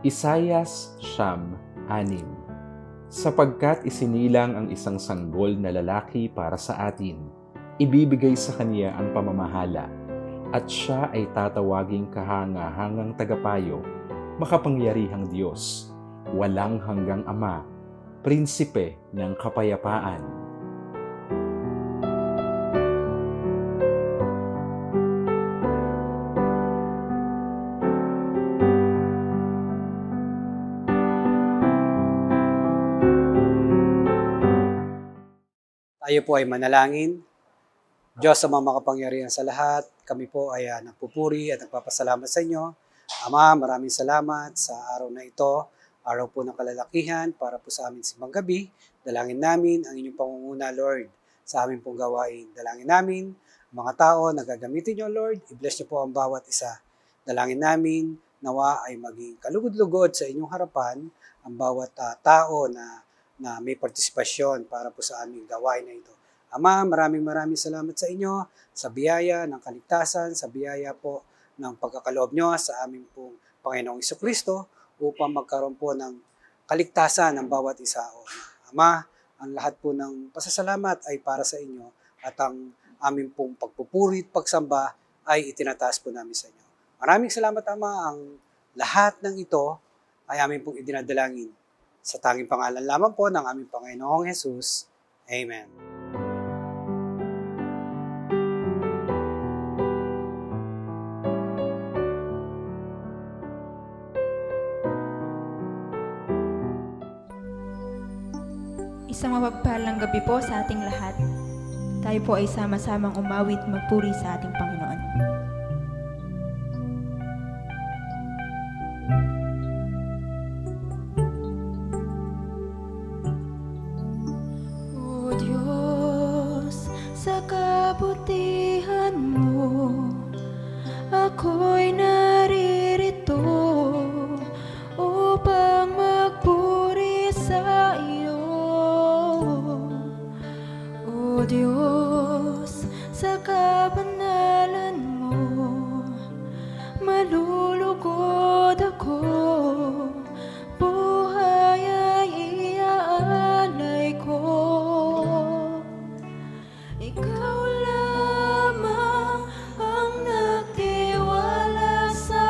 Isayas 9:6. Sapagkat isinilang ang isang sanggol na lalaki para sa atin, ibibigay sa kanya ang pamamahala, at siya ay tatawaging kahangahangang tagapayo, makapangyarihang Diyos, walang hanggang Ama, Prinsipe ng Kapayapaan. Tayo po ay manalangin. Diyos sa mga makapangyarihan sa lahat, kami po ay nagpupuri at nagpapasalamat sa inyo. Ama, maraming salamat sa araw na ito, araw po ng kalalakihan para po sa amin simbang gabi. Dalangin namin ang inyong pangunguna, Lord, sa amin pong gawain. Dalangin namin mga tao na gagamitin nyo, Lord. I-bless nyo po ang bawat isa. Dalangin namin nawa ay maging kalugod-lugod sa inyong harapan ang bawat tao na may partisipasyon para po sa aming gawain na ito. Ama, maraming salamat sa inyo, sa biyaya ng kaligtasan, sa biyaya po ng pagkakaloob nyo sa aming pong Panginoong Jesucristo upang magkaroon po ng kaligtasan ng bawat isa. Ama, ang lahat po ng pasasalamat ay para sa inyo at ang aming pong pagpupuri at pagsamba ay itinataas po namin sa inyo. Maraming salamat, Ama. Ang lahat ng ito ay aming pong idinadalangin sa tanging pangalan lamang po ng aming Panginoong Jesus. Amen. Isang mapagpalang gabi po sa ating lahat. Tayo po ay sama-samang umawit magpuri sa ating Panginoon. O Diyos, sa kabutihan mo, ako'y naririto upang magpuri sa iyo. O Diyos, sa kabanalan mo, malulugod ako, buhay ay iaalay ko. Ikaw lamang ang nagtiwala sa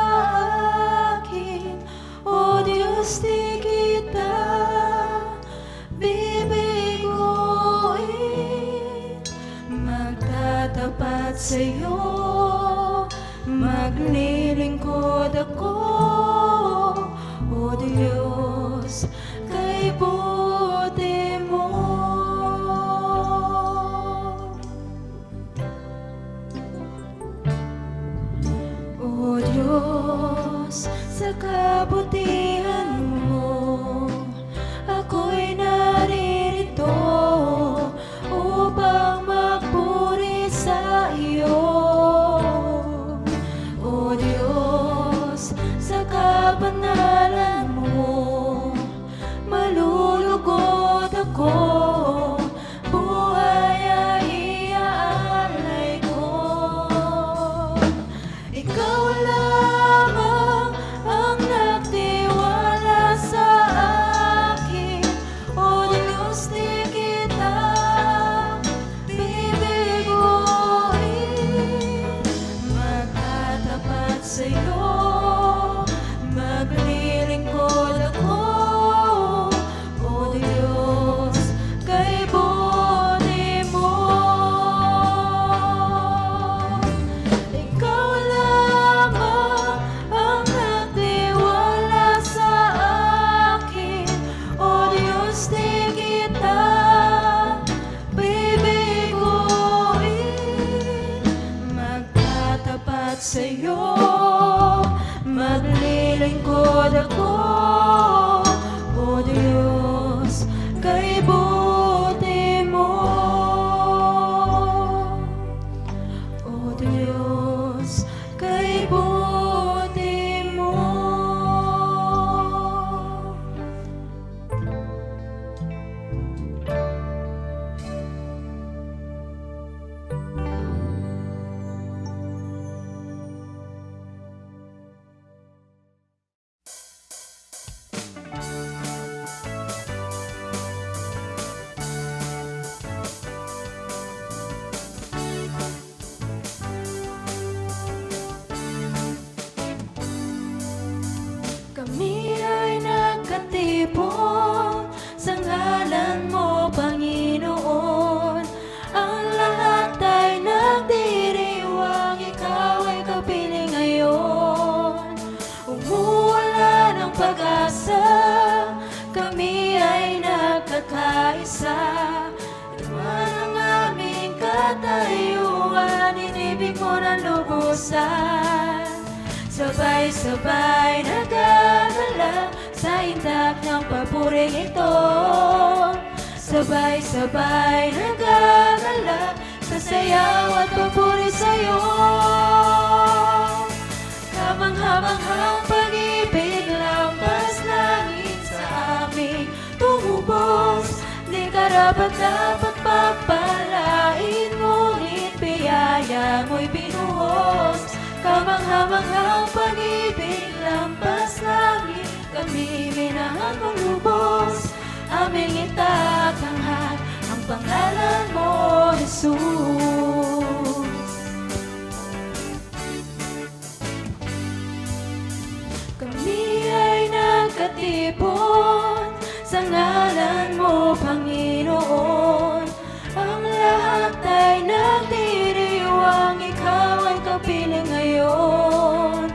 akin, O Diyos, di kita bibiguin. Magtatapat sa iyo, maglilingkod ako, O Diyos, kay buti mo. O Diyos, sa kabutihan mo, ako'y naririto upang magpuri sa iyo. O Diyos, sa kabanalan mo, malulugod ako, buhay ay iaalay ko. Ikaw lamang ang nagtiwala sa akin, O Diyos, di kita bibiguin. Magtatapat sa iyo, maglilingkod ako, O Diyos, kay buti mo. Ikaw lamang ang nagtiwala sa akin, O Diyos, di kita bibiguin. Magtatapat sa iyo, maglilingkod ako, O Diyos, kay buti mo. O Diyos, kay buti mo. ay nagkakaisa. Naman ang aming katayuan, inibig mo ng lubusan. Sabay-sabay nagagala sa indak ng papuring ito. Sabay-sabay nagagala sa sayaw at papuri sa'yo. Kamangha-manghang pag-ibig, lampas langit sa aming tumubos. Di karapat-dapat pagpalain, ngunit biyaya mo'y binuhos. Kamangha-manghang pag-ibig, lampas langit, kami minahal mong lubos. Aming itatanghal ang pangalan mo, Jesus. Kami ay nagkatipon sa ngalan mo, Panginoon. Ang lahat ay nagdiriwang, ikaw ay kapiling ngayon.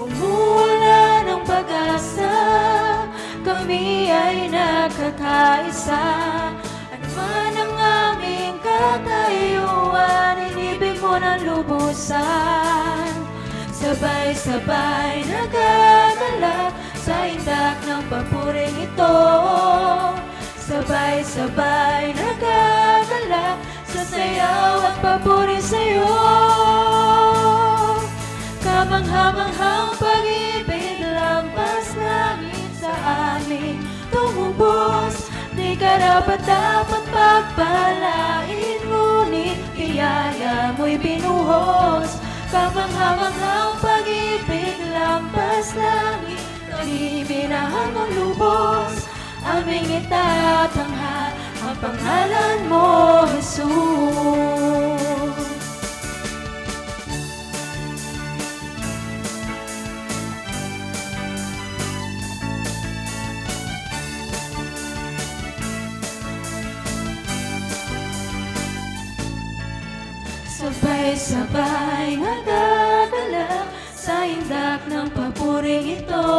Umuulan ng pag-asa, kami ay nagkakaisa. Ano man ang aming katayuan, inibig mo ng lubusan. Sabay-sabay nagagala sa indak ng papuring ito. Sabay-sabay nagagala sa sayaw at papuri sa'yo. Kamangha-manghang pag-ibig, lampas langit sa amin tumubos. Di karapat-dapat pagpalain, ngunit biyaya mo'y binuhos. Kamangha-manghang pag-ibig, lampas langit, kami minahal mong lubos. Aming itatanghal ang pangalan mo, Jesus. Sabay-sabay nagagala sa indak ng papuring ito.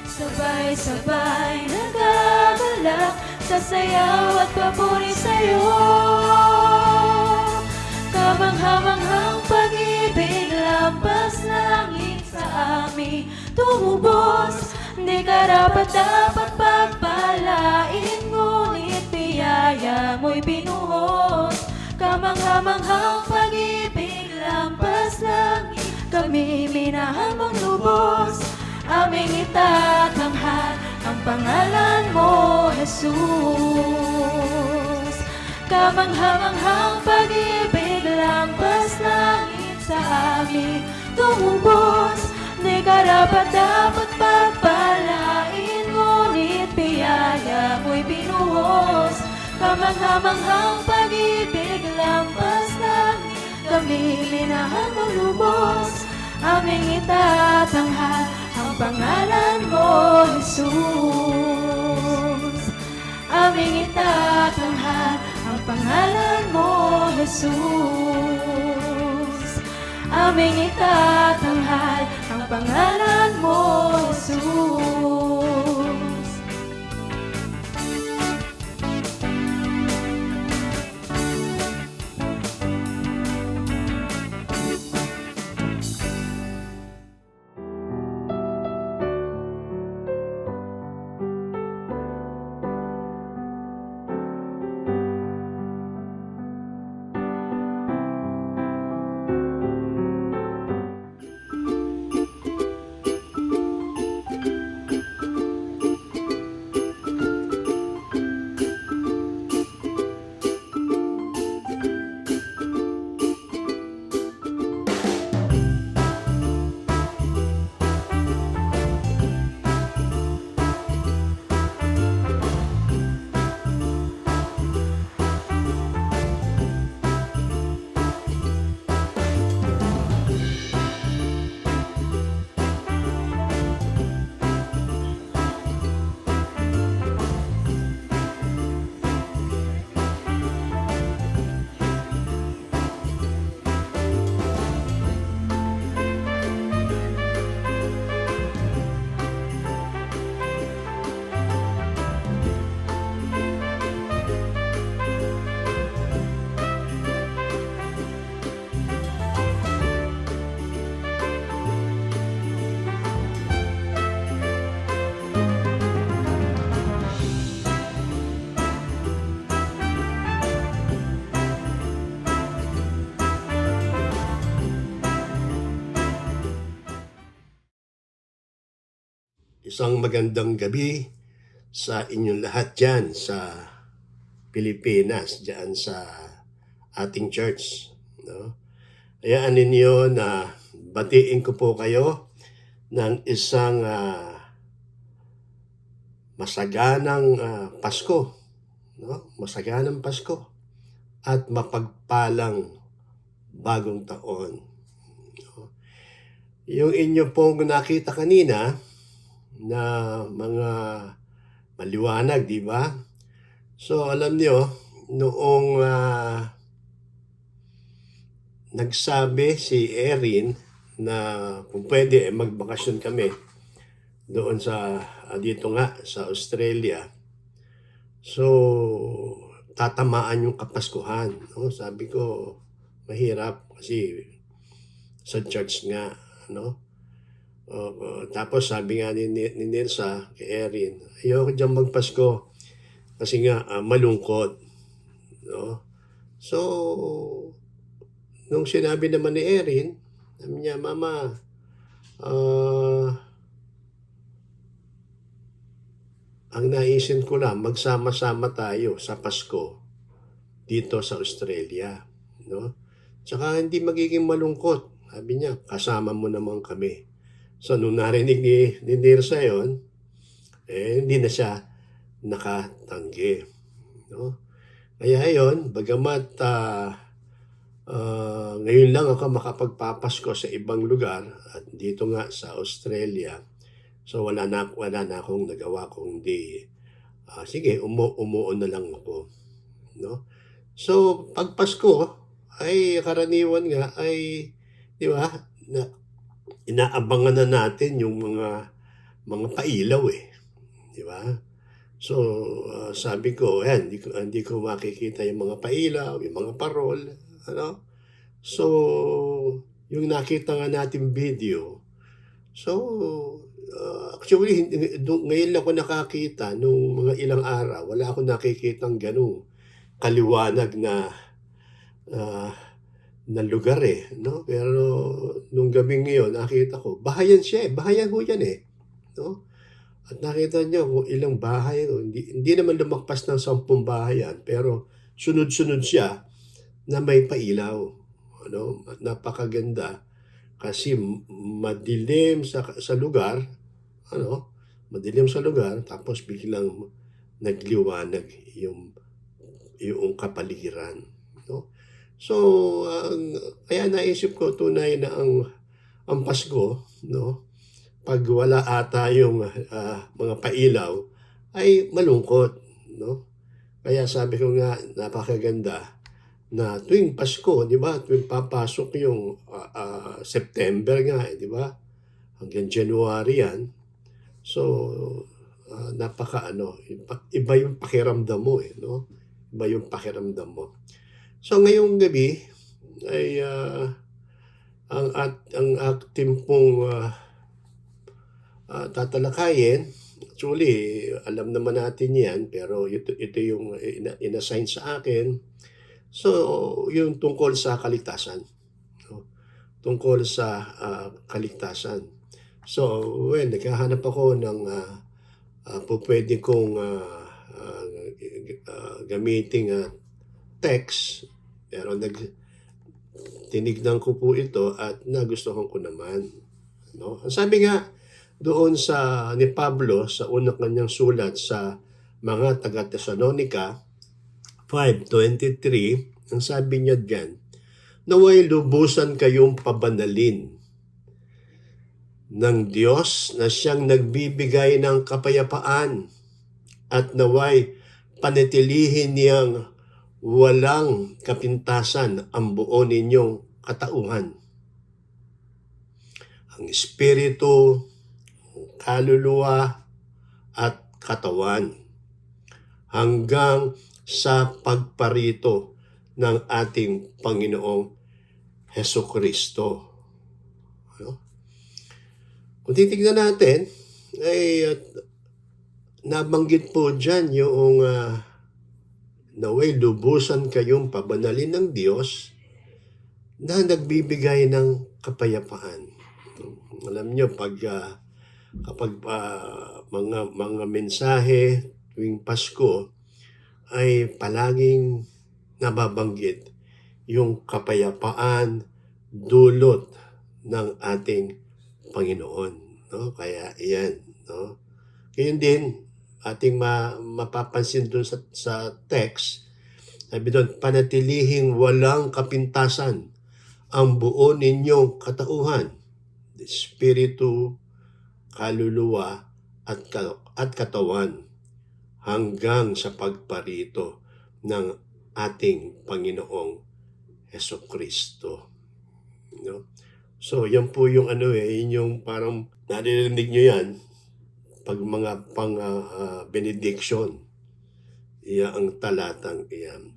Sabay-sabay nagagala sa sayaw at papuri sa'yo. Kamangha-manghang pag-ibig, lampas langit sa amin tumubos. Di karapat-dapat pagpalain, ngunit biyaya mo'y binuhos. Kamangha-manghang pag-ibig, lampas langit, kami minahal mong lubos. Aming itatanghal ang pangalan mo, Jesus. Kamangha-manghang pag-ibig, lampas langit sa amin tumubos. Di karapat-dapat pagpalain, ngunit biyaya mo'y binuhos. Kamangha-manghang pag-ibig, lampas langit, kami minahal mong lubos. Aming itatanghal ang pangalan mo, Jesus. Aming itatanghal ang pangalan mo, Jesus. Aming itatanghal ang pangalan mo, Jesus. Isang magandang gabi sa inyong lahat dyan sa Pilipinas, dyan sa ating church. No? Hayaan ninyo na batiin ko po kayo ng isang masaganang Pasko. No? Masaganang Pasko at mapagpalang bagong taon. No? Yung inyo pong nakita kanina na mga maliwanag, di ba? So alam niyo, noong nagsabi si Erin na kung pwede magbakasyon kami doon sa dito nga sa Australia. So tatamaan yung Kapaskuhan, no? Sabi ko mahirap kasi sa church nga, no? Tapos sabi nga ni Nilsa kay Erin, ayoko dyan magpasko kasi nga malungkot. No? So, nung sinabi naman ni Erin, sabi niya, Mama, ang naisip ko lang, magsama-sama tayo sa Pasko dito sa Australia. No? Tsaka hindi magiging malungkot. Sabi niya, kasama mo naman kami. So, nung narinig ni Nilsa yun, hindi na siya nakatanggi. No? Kaya yun, bagamat ngayon lang ako makapagpapasko sa ibang lugar at dito nga sa Australia, so wala na akong nagawa kundi sige, umuon na lang ako. No? So, pag Pasko, ay karaniwan nga ay, di ba, inaabangan na natin yung mga pailaw di ba? So sabi ko, hindi ko makikita yung mga pailaw, yung mga parol, ano? So yung nakita nga natin video. So actually ngayon lang ako nakakita nung mga ilang araw, wala akong nakikitang ganung kaliwanag na lugar no? Pero nung gabing ngayon, nakita ko, bahayan siya bahayan ho yan no? At nakita niyo kung ilang bahay, hindi naman lumakpas ng 10 bahayan, pero sunod-sunod siya na may pailaw. Ano? Napakaganda kasi madilim sa lugar, ano? Madilim sa lugar, tapos biglang nagliwanag yung kapaligiran. No? So, kaya naisip ko tunay na ang Pasko, no? Pag wala ata yung mga pailaw, ay malungkot, no? Kaya sabi ko nga, napakaganda na tuwing Pasko, di ba? Tuwing papasok yung September nga, di ba? Hanggang January yan. So, iba yung pakiramdam mo, no? Iba yung pakiramdam mo. So ngayong gabi ay ang ating pong tatalakayin, actually alam naman natin yan, pero ito yung inassign sa akin. So yung tungkol sa kaligtasan, no? Tungkol sa kaligtasan. So naghahanap ako ng pwede kong gamiting text, pero tinignan ko po ito at nagustuhan ko naman. No? Sabi nga doon ni Pablo sa unang kanyang sulat sa mga taga-Thessalonica 5:23, ang sabi niya diyan, naway lubusan kayong pabanalin ng Diyos na siyang nagbibigay ng kapayapaan at naway panatilihin niyang walang kapintasan ang buo ninyong katauhan. Ang espiritu, kaluluwa, at katawan hanggang sa pagparito ng ating Panginoong Hesukristo. Ano? Kung titignan natin, ay nabanggit po dyan yung naway lubusan kayong pabanalin ng Diyos na nagbibigay ng kapayapaan. Alam nyo, pag kapag mga mensahe tuwing Pasko ay palaging nababanggit yung kapayapaan dulot ng ating Panginoon, no? Kaya iyan, no? Ngayon din ating mapapansin doon sa text, sabi doon, panatilihing walang kapintasan ang buo ninyong katauhan, espiritu, kaluluwa at katawan hanggang sa pagparito ng ating Panginoong Hesukristo. No? So, yan po yung yun yung parang naririnig nyo yan pag mga benediction. Iyan ang talatang iyan.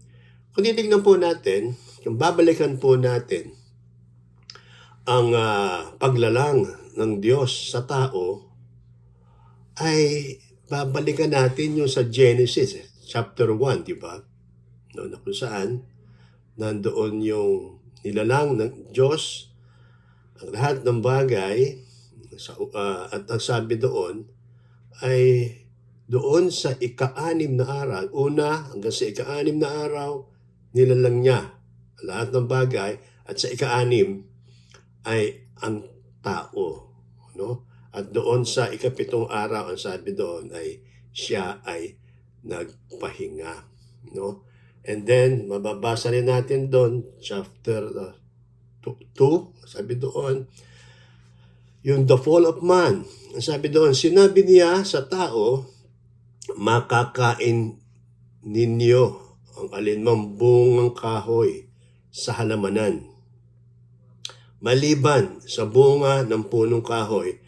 Kung titignan po natin, kung babalikan po natin ang paglalang ng Diyos sa tao, ay babalikan natin yung sa Genesis, chapter 1, di ba? No, na kung saan, nandoon yung nilalang ng Diyos, ang lahat ng bagay, at ang sabi doon, ay doon sa ika-6 na araw, una hanggang sa ika-6 na araw, nilalang niya lahat ng bagay, at sa ika-6 ay ang tao, no? At doon sa ika-7 araw, ang sabi doon ay siya ay nagpahinga, no? And then mababasa rin natin doon chapter 2, sabi doon yung the fall of man. Ang sabi doon, sinabi niya sa tao, makakain ninyo ang alinmang bungang kahoy sa halamanan, maliban sa bunga ng punong kahoy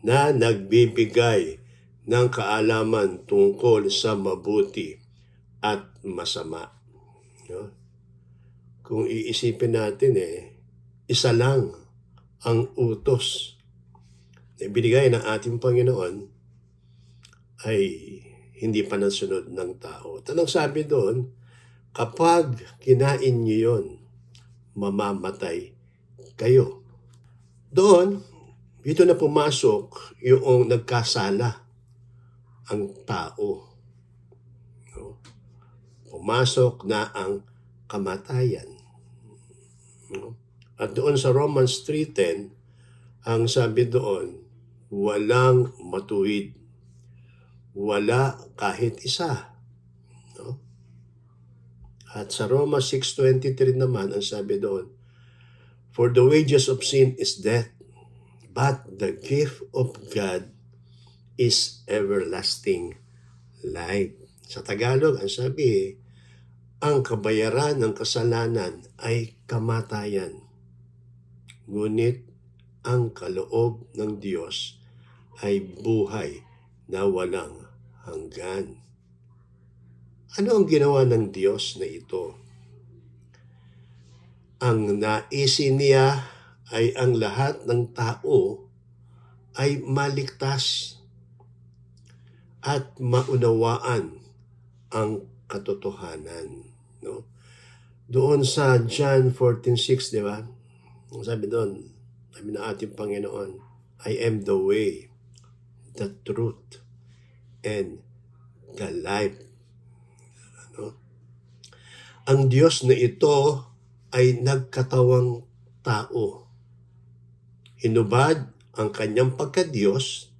na nagbibigay ng kaalaman tungkol sa mabuti at masama. No? Kung iisipin natin isa lang ang utos na ibinigay ng ating Panginoon ay hindi pa nasunod ng tao. Tanong sabi doon, kapag kinain niyo yon, mamamatay kayo. Doon, dito na pumasok yung nagkasala ang tao. No? Pumasok na ang kamatayan. No? At doon sa Romans 3:10, ang sabi doon, walang matuwid. Wala kahit isa. No? At sa Romans 6:23 naman, ang sabi doon, for the wages of sin is death, but the gift of God is everlasting life. Sa Tagalog, ang sabi, ang kabayaran ng kasalanan ay kamatayan. Ngunit ang kaloob ng Diyos ay buhay na walang hanggan. Ano ang ginawa ng Diyos na ito? Ang naisin niya ay ang lahat ng tao ay maligtas at maunawaan ang katotohanan. No? Doon sa John 14:6, di ba? Sabi doon, sabi ng ating Panginoon, I am the way, the truth, and the life. No? Ang Diyos na ito ay nagkatawang tao. Hinubad ang kanyang pagka-Diyos,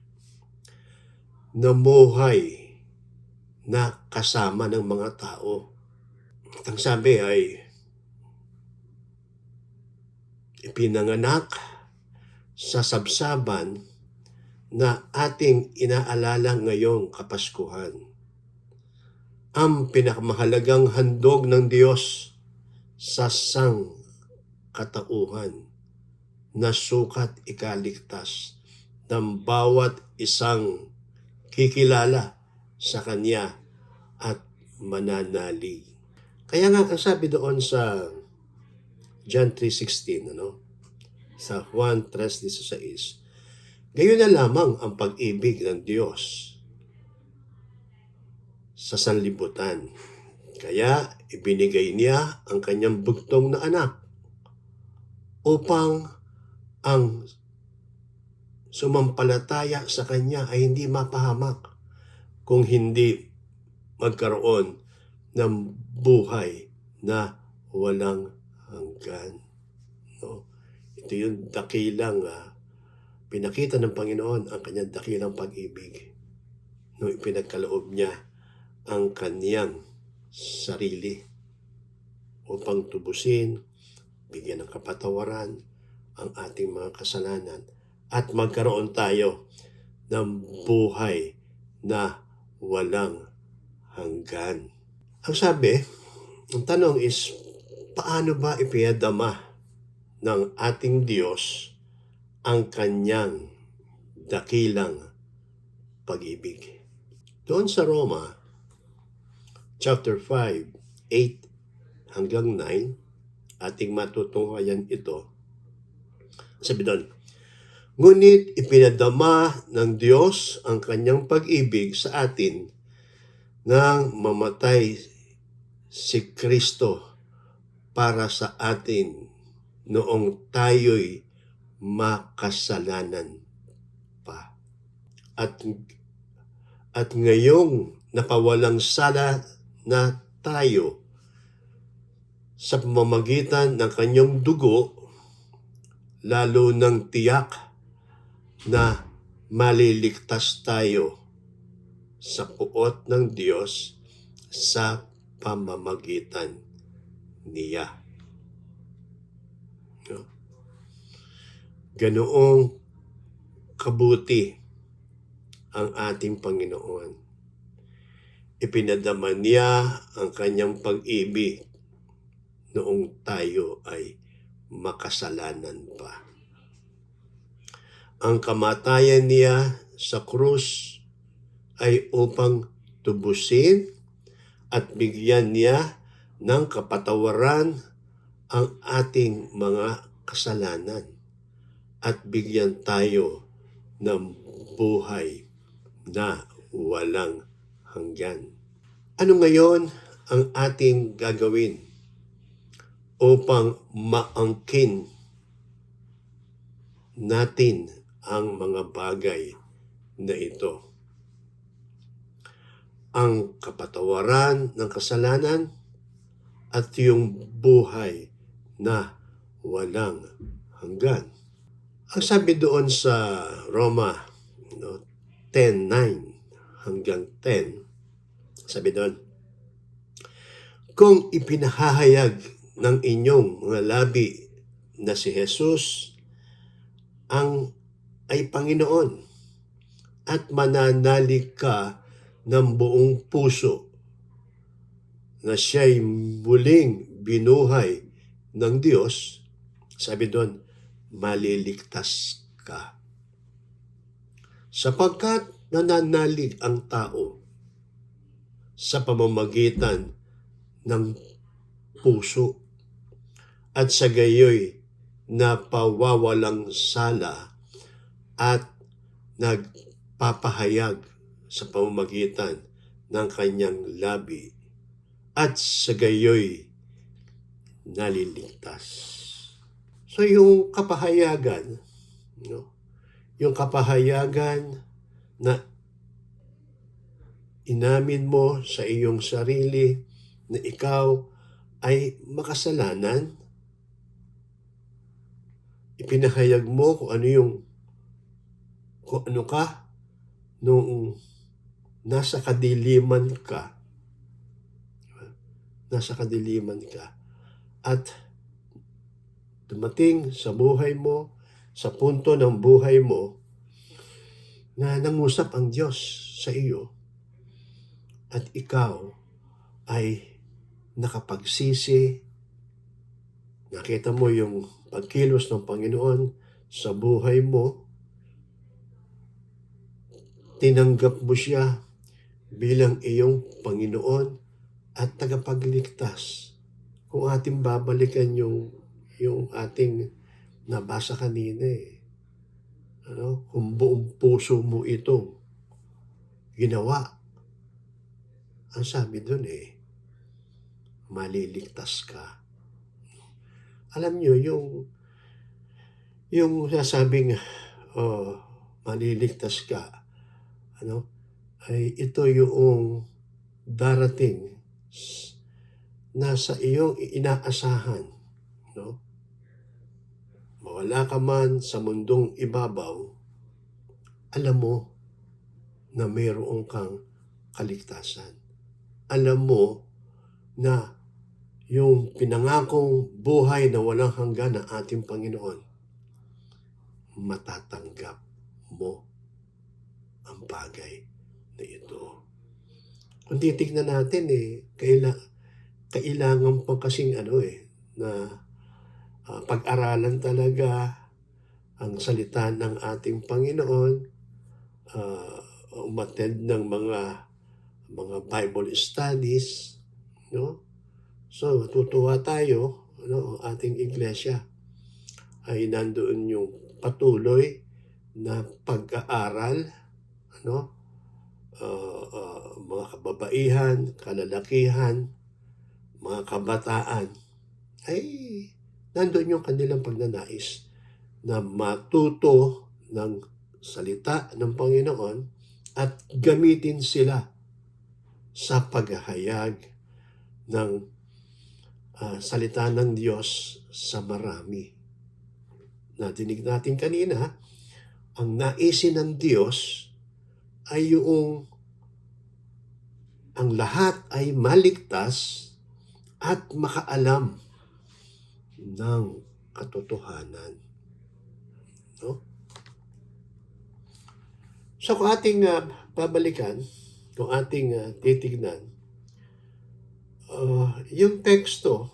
namuhay na kasama ng mga tao. At ang sabi ay, ipinanganak sa sabsaban na ating inaalala ngayong Kapaskuhan. Ang pinakamahalagang handog ng Diyos sa katauhan na sukat ikaligtas ng bawat isang kikilala sa Kanya at mananalig. Kaya nga, ang sabi doon sa John 3:16, sa Juan 3:16, gayon na lamang ang pag-ibig ng Diyos sa sanlibutan. Kaya ibinigay niya ang kanyang bugtong na anak upang ang sumampalataya sa Kanya ay hindi mapahamak kung hindi magkaroon ng buhay na walang hanggan. No? Ito yung dakilang pinakita ng Panginoon ang kanyang dakilang pag-ibig. Nung ipinagkaloob niya ang kanyang sarili upang tubusin, bigyan ng kapatawaran ang ating mga kasalanan at magkaroon tayo ng buhay na walang hanggan. Ang sabi, ang tanong is, paano ba ipinadama ng ating Diyos ang kanyang dakilang pag-ibig? Doon sa Roma, chapter 5, 8 hanggang 9, ating matutunghayan ito. Sabi doon, ngunit ipinadama ng Diyos ang kanyang pag-ibig sa atin nang mamatay si Kristo para sa atin noong tayo'y makasalanan pa. At ngayong napawalang sala na tayo sa pamamagitan ng kanyang dugo, lalo ng tiyak na maliligtas tayo sa puot ng Diyos sa pamamagitan niya. Ganoong kabuti ang ating Panginoon. Ipinadama niya ang kanyang pag-ibig noong tayo ay makasalanan pa. Ang kamatayan niya sa krus ay upang tubusin at bigyan niya ng kapatawaran ang ating mga kasalanan at bigyan tayo ng buhay na walang hanggan. Ano ngayon ang ating gagawin upang maangkin natin ang mga bagay na ito? Ang kapatawaran ng kasalanan at yung buhay na walang hanggan. Ang sabi doon sa Roma 10:9 hanggang 10, sabi doon, kung ipinahahayag ng inyong mga labi na si Jesus ay Panginoon at mananalig ka ng buong puso na siya'y muling binuhay ng Diyos, sabi doon, maliligtas ka. Sapagkat nananalig ang tao sa pamamagitan ng puso at sa gayoy napawawalang sala at nagpapahayag sa pamamagitan ng kanyang labi at sa gayoy naliligtas. So yung kapahayagan, yung kapahayagan na inamin mo sa iyong sarili na ikaw ay makasalanan, ipinahayag mo kung ano ka nung nasa kadiliman ka. At dumating sa buhay mo, sa punto ng buhay mo, na nangusap ang Diyos sa iyo at ikaw ay nakapagsisi, nakita mo yung pagkilos ng Panginoon sa buhay mo, tinanggap mo siya bilang iyong Panginoon at tagapagligtas. Kung ating babalikan yung ating nabasa kanina kung buong puso mo ito ginawa, ang sabi doon maliligtas ka. Alam nyo, yung sasabing maliligtas ka, ano, ay ito yung darating na sa iyong inaasahan, no? Mawala ka man sa mundong ibabaw, alam mo na mayroon kang kaligtasan. Alam mo na yung pinangakong buhay na walang hanggan ng ating Panginoon, matatanggap mo ang bagay na ito. Kung titignan natin kailangan pa kasing na pag-aralan talaga ang salita ng ating Panginoon, umattend ng mga Bible studies, no? So, matutuwa tayo, ang ating iglesia ay nandoon yung patuloy na pag-aaral, mga kababaihan, kalalakihan, mga kabataan, ay nandoon yung kanilang pagnanais na matuto ng salita ng Panginoon at gamitin sila sa paghahayag ng salita ng Diyos sa marami. Nadinig natin kanina, ang naisin ng Diyos ay yung ang lahat ay maligtas at makaalam ng katotohanan. No? So kung ating babalikan, kung ating titignan, yung teksto,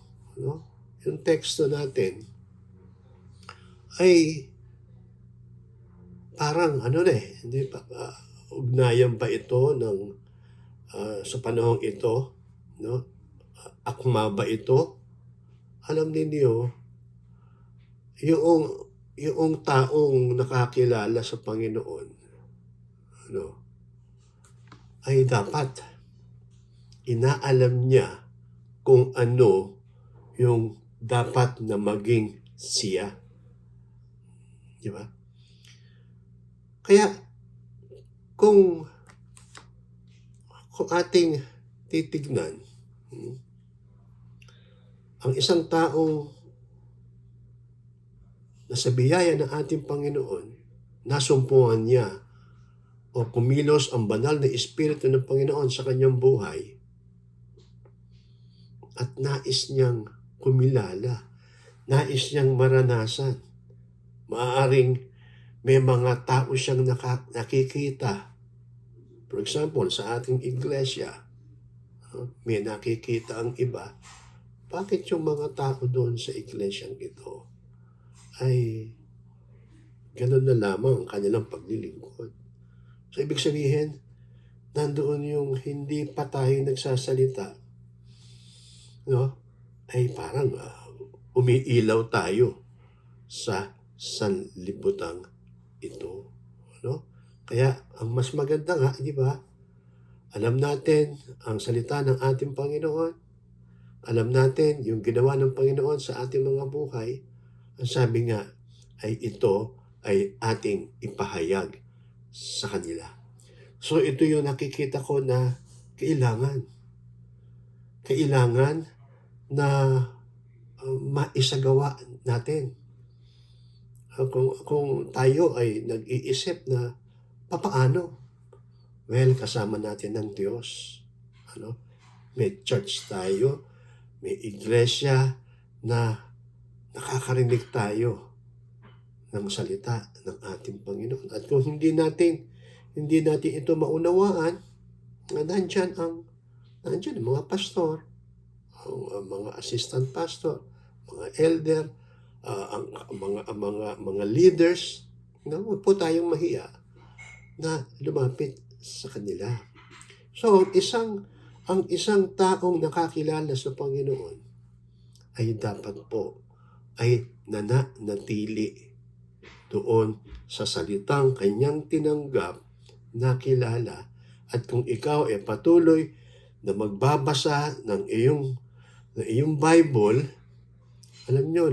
yung teksto natin ay parang hindi pa ugnayan ba ito ng sa panahong ito, no? Akma ba ito? Alam ninyo, yung taong nakakilala sa Panginoon, ay dapat inaalam niya kung ano yung dapat na maging siya. Di ba? Kaya, kung ating titignan, ang isang taong nasa biyaya ng ating Panginoon, nasumpungan niya o kumilos ang banal na Espiritu ng Panginoon sa kanyang buhay at nais niyang kumilala, nais niyang maranasan. Maaaring may mga tao siyang nakikita. For example, sa ating iglesia, may nakikita ang iba. Bakit yung mga tao doon sa iglesyang ito ay gano'n na lamang ang kanilang paglilingkod? So, ibig sabihin, nandoon yung hindi pa tayo nagsasalita, ay parang umiilaw tayo sa sanlibutan ito. Kaya, ang mas maganda nga, di ba? Alam natin ang salita ng ating Panginoon. Alam natin yung ginawa ng Panginoon sa ating mga buhay. Ang sabi nga, ay ito ay ating ipahayag sa kanila. So, ito yung nakikita ko na kailangan na maisagawa natin. Kung tayo ay nag-iisip na papaano, well, kasama natin ng Diyos. May church tayo, may iglesia na nakakarinig tayo ng salita ng ating Panginoon. At kung hindi natin ito maunawaan, nandyan ang mga pastor, ang mga assistant pastor, mga elder, ang mga leaders, huwag po tayong mahiya na lumapit sa kanila. So, ang isang taong nakakilala sa Panginoon ay dapat po ay nanatili doon sa salitang kanyang tinanggap, nakilala, at kung ikaw ay patuloy na magbabasa ng iyong Bible, alam nyo,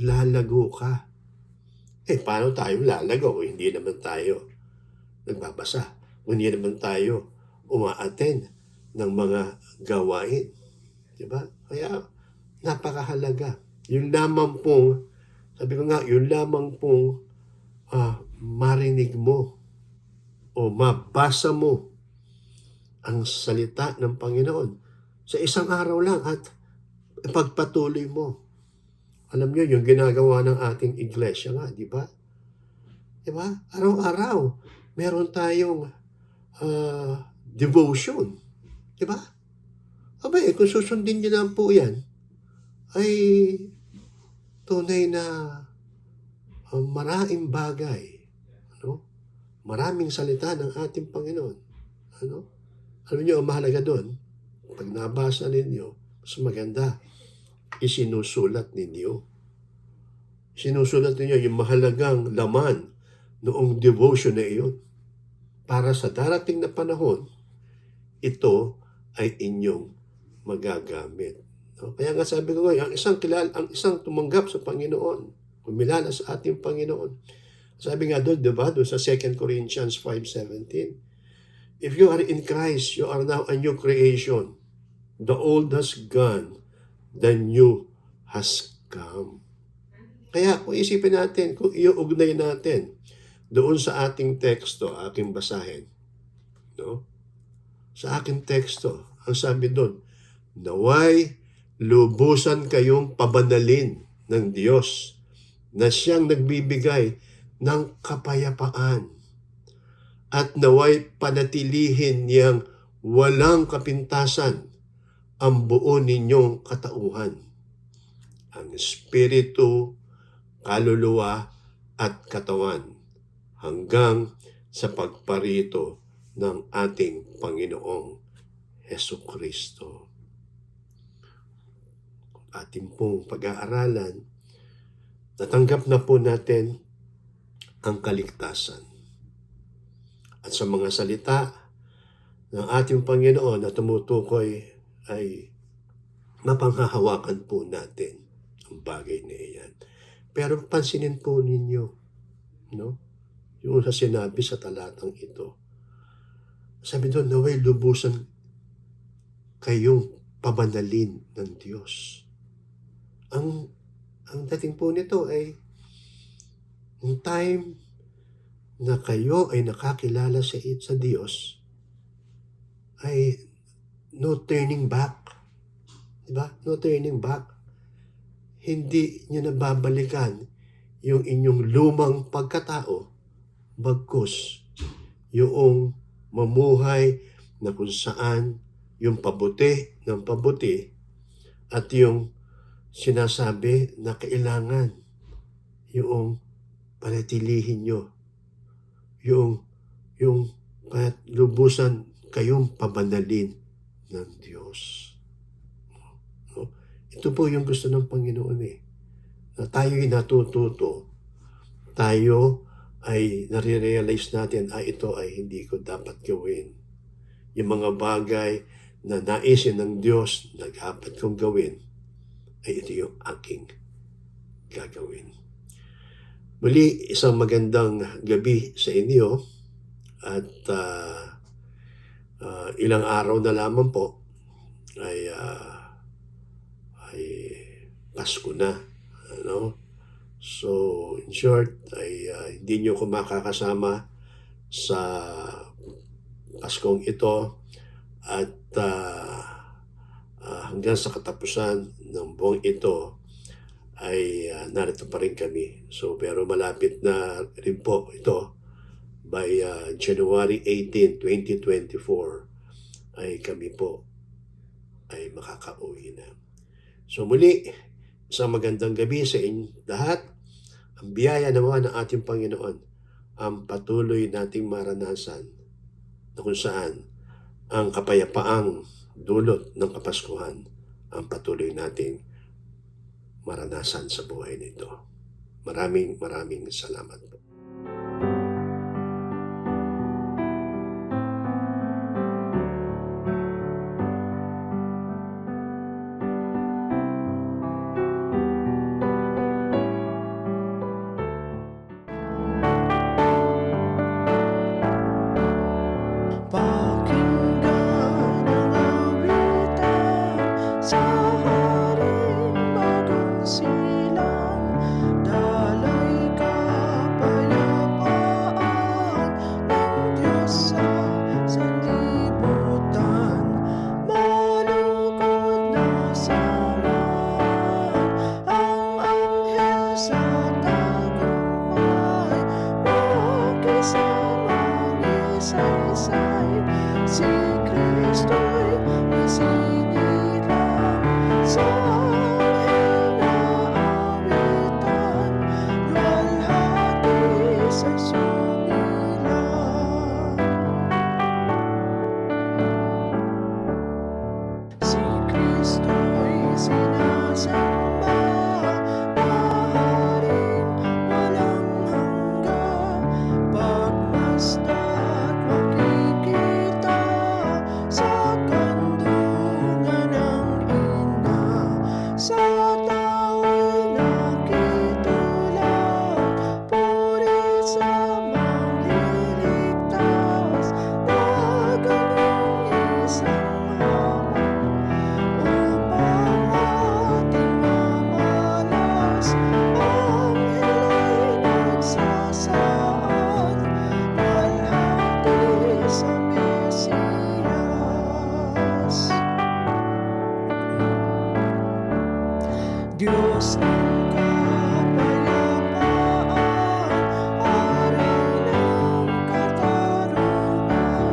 lalago ka. Paano tayo lalago kung hindi naman tayo nagbabasa? Kung hindi naman tayo uma-attend ng mga gawain. Diba? Kaya napakahalaga. Yun lamang pong, sabi ko nga, yun lamang pong marinig mo o mabasa mo ang salita ng Panginoon sa isang araw lang at ipagpatuloy mo. Alam niyo, yung ginagawa ng ating iglesia nga, di ba? Di ba? Araw-araw, meron tayong devotion. Di ba? Kung susundin niyo lang po yan, ay tunay na maraming bagay. Maraming salita ng ating Panginoon. Alam niyo, ang mahalaga doon, pag nabasa ninyo, mas maganda, isinusulat ninyo. Sinusulat ninyo yung mahalagang laman noong devotion na iyon. Para sa darating na panahon, ito ay inyong magagamit. Kaya nga sabi ko ang isang tumanggap sa Panginoon, kumilala sa ating Panginoon. Sabi nga doon, diba? Doon sa 2 Corinthians 5:17. If you are in Christ, you are now a new creation. The old has gone, the new has come. Kaya kung isipin natin, kung iuugnay natin doon sa ating teksto, aking basahin. Sa aking teksto, ang sabi doon, naway lubusan kayong pabanalin ng Diyos na siyang nagbibigay ng kapayapaan at naway panatilihin niyang walang kapintasan ang buo ninyong katauhan, ang espiritu, kaluluwa at katawan hanggang sa pagparito ng ating Panginoong Hesukristo. Ating pong pag-aaralan, natanggap na po natin ang kaligtasan. At sa mga salita ng ating Panginoon na tumutukoy ay mapanghahawakan po natin ang bagay na iyan. Pero pansinin po ninyo, yung sa sinabi sa talatang ito. Sabi doon, naway lubusan kayong pabanalin ng Diyos. Ang dating po nito ay yung time na kayo ay nakakilala sa Diyos ay no turning back. Diba? No turning back. Hindi nyo nababalikan yung inyong lumang pagkatao, bagkus yung mamuhay na kung saan yung pabuti ng pabuti at yung sinasabi na kailangan yung panatilihin nyo, yung lubusan kayong pabanalin ng Diyos. Ito po yung gusto ng Panginoon na tayo'y natututo, tayo ay nare-realize natin, ito ay hindi ko dapat gawin. Yung mga bagay na naisin ng Diyos na dapat kong gawin, ay ito yung aking gagawin. Muli, isang magandang gabi sa inyo at ilang araw na lamang po ay Pasko na. So, in short, ay hindi nyo ko makakasama sa Paskong ito at hanggang sa katapusan ng buong ito ay narito pa rin kami. So, pero malapit na rin po ito by January 18, 2024 ay kami po ay makakauwi na. So muli, isang magandang gabi sa inyong lahat. Ang biyaya naman ng ating Panginoon ang patuloy nating maranasan na kung saan ang kapayapaang dulot ng Kapaskuhan ang patuloy nating maranasan sa buhay nito. Maraming salamat po. sinasamba, maaaring walang hanggan. Pagmasda't makikita sa kandungan ng ina, sa tao'y nakitulad. Puri sa mangliligtas, nagawang isang ama, upang ating mamalas. Anghel ay nagsasaad, walhati sa Mesiyas. Diyos ng kapayapaan, aral ng katarungan,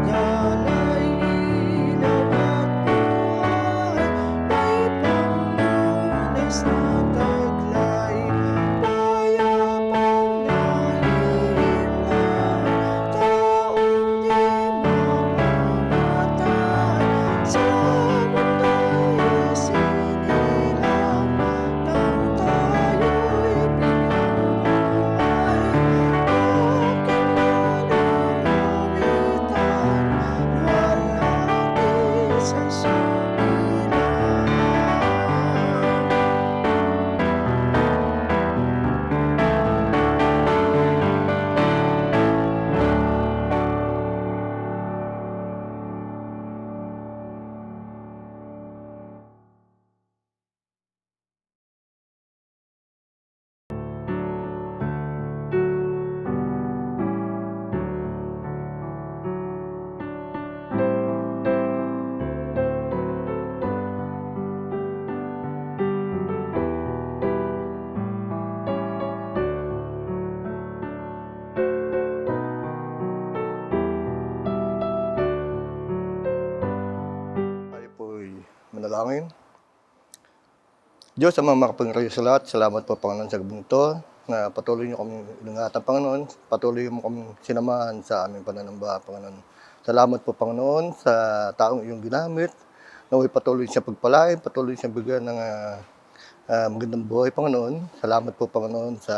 lalay, ilaw at buhay, may panglunas na taglay. Payapang nahihimlay, taong di mamamatay, sa mundo'y isinilang, nang tayo'y bigyang buhay. Aking mananawitan, luwalhati sa sumilang. Tayo po'y manalangin. Diyos, ang mga makapangyarihan sa lahat, salamat po, Panginoon, sa gabing ito, na patuloy niyo kami iningatan, Panginoon. Patuloy mo kami sinamahan sa aming pananamba, Panginoon. Salamat po, Panginoon, sa taong iyong ginamit. Naway patuloy siya pagpalain, patuloy siya bigyan ng magandang buhay, Panginoon. Salamat po, Panginoon, sa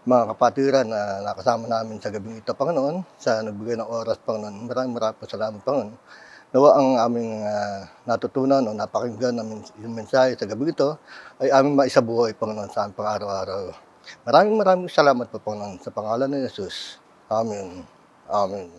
mga kapatiran na nakasama namin sa gabing ito, Panginoon, sa nagbigay ng oras, Panginoon. Maraming salamat, Panginoon. Nawa ang aming natutunan o napakinggan namin yung mensahe sa gabi ito ay aming maisabuhay, Panginoon, sa aming pang-araw-araw. Maraming salamat po, Panginoon, sa pangalan ni Jesus. Amen. Amen.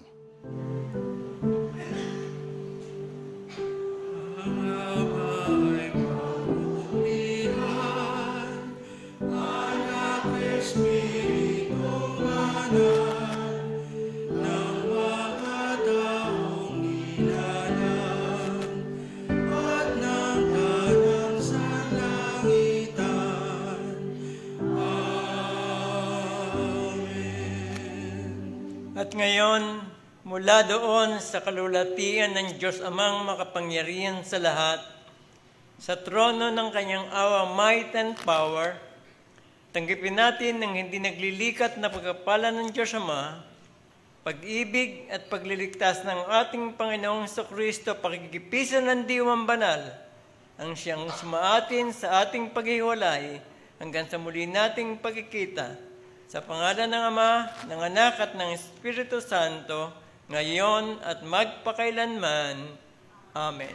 At ngayon, mula doon sa kalulatian ng Diyos Amang makapangyarihan sa lahat, sa trono ng kanyang awa, might and power, tanggapin natin ng hindi naglilikat na pagkapala ng Diyos Ama, pag-ibig at pagliligtas ng ating Panginoong Kristo, pakikipisan ng Diwang Banal, ang siyang sumaatin sa ating paghiwalay hanggang sa muli nating pagkikita. Sa pangalan ng Ama, ng Anak at ng Espiritu Santo, ngayon at magpakailanman. Amen.